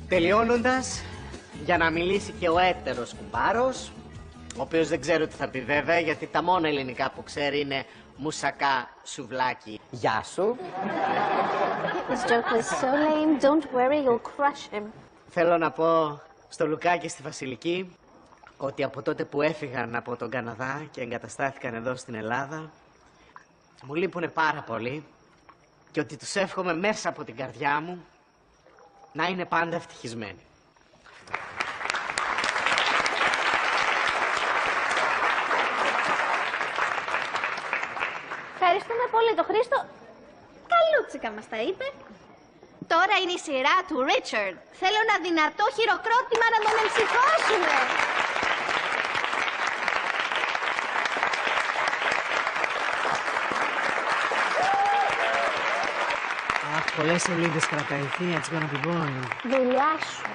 Τελειώνοντας, για να μιλήσει και ο έτερος κουμπάρος, ο οποίος δεν ξέρω τι θα πει βέβαια, γιατί τα μόνα ελληνικά που ξέρει είναι μουσακά, σουβλάκι, γεια σου. This joke was so lame, don't worry, you'll crush him. Θέλω να πω στο Λουκά και στη Βασιλική ότι από τότε που έφυγαν από τον Καναδά και εγκαταστάθηκαν εδώ στην Ελλάδα, μου λείπουνε πάρα πολύ και ότι τους εύχομαι μέσα από την καρδιά μου να είναι πάντα ευτυχισμένοι. Ευχαριστούμε πολύ τον Χρήστο. Καλούτσικα μας τα είπε. Τώρα είναι η σειρά του Ρίτσαρντ. Θέλω ένα δυνατό χειροκρότημα να τον εμψυχώσουμε. Αχ, πολλές σελίδες κρατάει. It's gonna be boring. Δουλειά σου.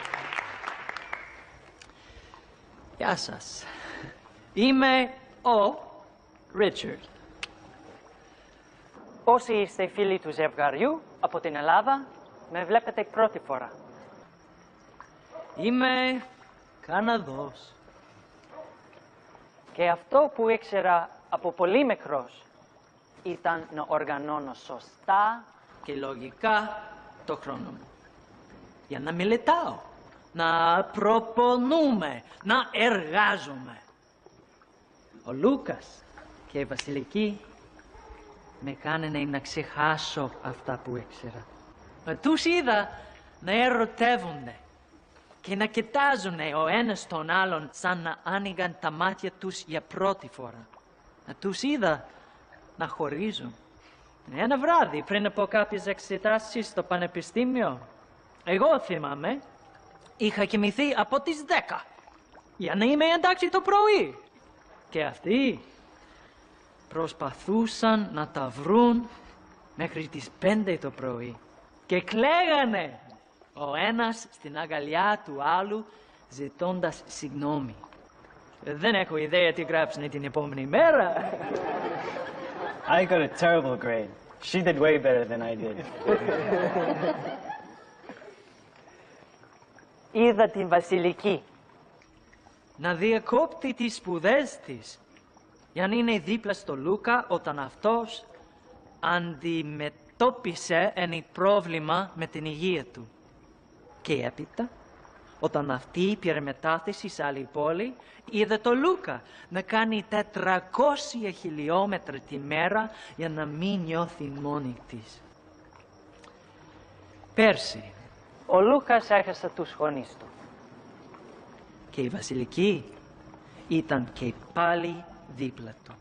Γεια σας. Είμαι ο Ρίτσαρντ. Όσοι είστε φίλοι του ζευγαριού από την Ελλάδα, με βλέπετε πρώτη φορά. Είμαι Καναδός. Και αυτό που ήξερα από πολύ μικρός ήταν να οργανώνω σωστά και λογικά το χρόνο μου. Για να μελετάω, να προπονούμε, να εργάζομαι. Ο Λούκας και η Βασιλική με κάνανε να ξεχάσω αυτά που ήξερα. Τους είδα να ερωτεύονται και να κοιτάζουν ο ένας τον άλλον σαν να άνοιγαν τα μάτια τους για πρώτη φορά. Τους είδα να χωρίζουν. Ένα βράδυ πριν από κάποιες εξετάσεις στο πανεπιστήμιο, εγώ θυμάμαι, είχα κοιμηθεί από τις 10 για να είμαι εντάξει το πρωί. Και αυτοί προσπαθούσαν να τα βρουν μέχρι τις 5 το πρωί και κλαίγανε ο ένας στην αγκαλιά του άλλου ζητώντας συγγνώμη. Δεν έχω ιδέα τι γράψανε την επόμενη μέρα. I got a terrible grade. She did way better than I did. Είδα την Βασιλική να διακόπτει τις σπουδές της για να είναι δίπλα στο Λούκα όταν αυτός αντιμετώπισε ένα πρόβλημα με την υγεία του. Και έπειτα, όταν αυτή πήρε μετάθεση σε άλλη πόλη, είδε το Λούκα να κάνει 400 χιλιόμετρα τη μέρα για να μην νιώθει μόνη της. Πέρσι, ο Λούκας έχασε τους γονείς του. Και η Βασιλική ήταν και πάλι δίπλα του.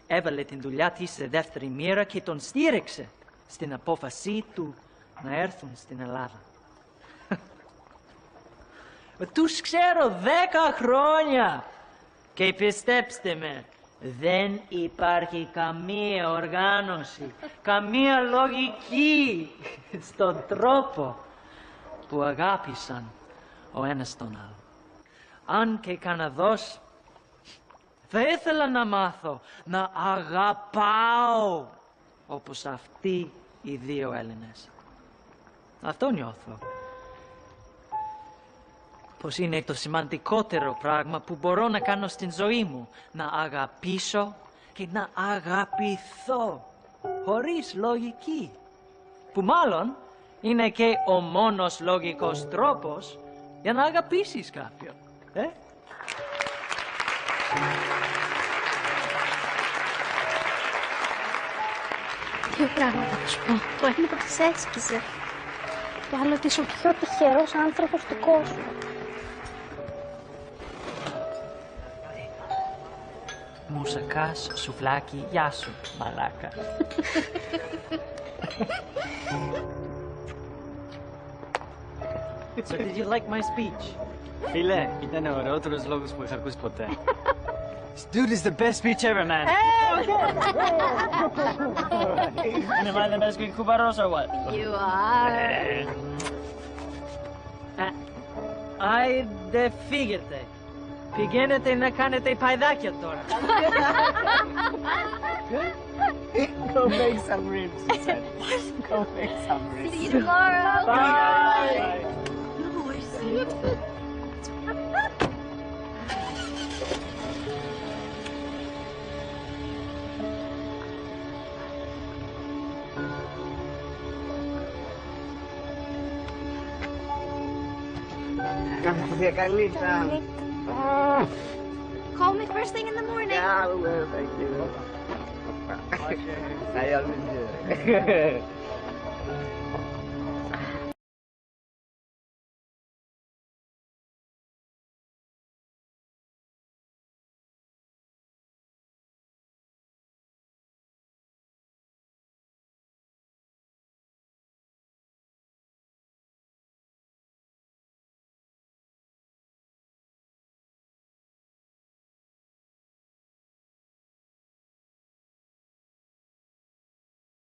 Έβαλε την δουλειά της σε δεύτερη μοίρα και τον στήριξε στην απόφασή του να έρθουν στην Ελλάδα. Τους ξέρω 10 χρόνια και πιστέψτε με, δεν υπάρχει καμία οργάνωση, καμία λογική στον τρόπο που αγάπησαν ο ένας τον άλλο. Αν και Καναδός, θα ήθελα να μάθω να αγαπάω όπως αυτοί οι δύο Έλληνες. Αυτό νιώθω. Πως είναι το σημαντικότερο πράγμα που μπορώ να κάνω στην ζωή μου. Να αγαπήσω και να αγαπηθώ χωρίς λογική. Που μάλλον είναι και ο μόνος λογικός τρόπος για να αγαπήσεις κάποιον. Δύο πράγματα θα σου πω. Το ένα πως έσκησε. Το άλλο ότι είσαι ο πιο τυχερός άνθρωπος του κόσμου. Μουσακάς, σουβλάκι, γεια σου, μαλάκα. So did you like my speech? Φίλε, ήταν ο ωραιότερος λόγος που είχα ακούσει ποτέ. This dude is the best speech ever, man. Am I the best Greek kubaros or what? You are. Άιντε φύγετε. Πηγαίνετε να κάνετε παϊδάκια τώρα. Go make some ribs, he said. Go make some ribs. See you tomorrow. Bye. Καλή νύχτα. Call me first thing in the morning. Yeah, I will. Thank you. I always do.